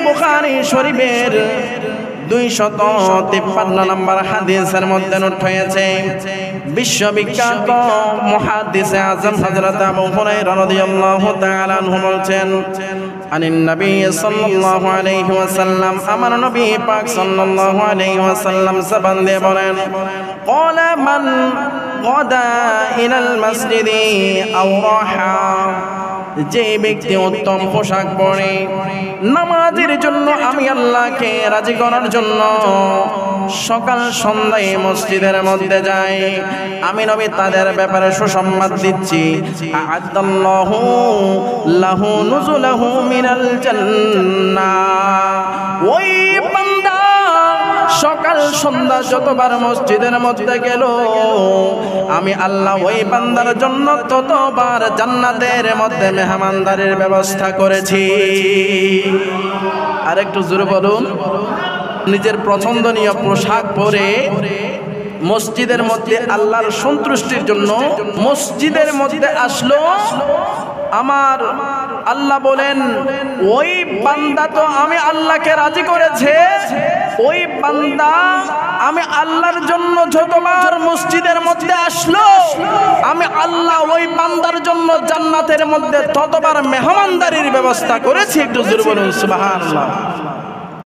বুখারী শরীফের 253 নম্বর হাদিসের মধ্যে নোট হয়েছে। বিশ্ববিখ্যাত মুহাদ্দিস আযম হযরত আবু হুরায়রা রাদিয়াল্লাহু তাআলা আনহু বলছেন, আনিন নবী সাল্লাল্লাহু আলাইহি ওয়াসাল্লাম, আমার নবী পাক সাল্লাল্লাহু আলাইহি ওয়াসাল্লাম জবান দিয়ে বলেন, ক্বালা মান গাদা ইলাল মসজিদি আও রাহা, যে ব্যক্তি উত্তম পোশাক পরে নামাজের জন্য আমি আল্লাহকে রাজি করার জন্য সকাল সন্ধ্যায় মসজিদের মধ্যে যায়, আমি নবী তাদের ব্যাপারে সুসংবাদ দিচ্ছি, আ'আদাল্লাহু লাহু নুজুলাহু মিনাল জান্নাহ। ওই বান্দা সকাল সন্ধ্যা যতবার মসজিদের মধ্যে গেল, আমি আল্লাহ ওই বান্দার জন্য ততবার জান্নাতের মধ্যে মেহমানদারির ব্যবস্থা করেছি। আর একটু জোরে বলুন। নিজের পছন্দনীয় পোশাক পরে মসজিদের মধ্যে আল্লাহর সন্তুষ্টির জন্য মসজিদের মধ্যে আসলো, আমার আল্লাহ বলেন ওই বান্দা তো আমি আল্লাহকে রাজি করেছে, ওই বান্দা আমি আল্লাহর জন্য যতবার মসজিদের মধ্যে আসলো, আমি আল্লাহ ওই বান্দার জন্য জান্নাতের মধ্যে ততবার মেহমানদারির ব্যবস্থা করেছি। একটু জোরে বলুন সুবহানাল্লাহ।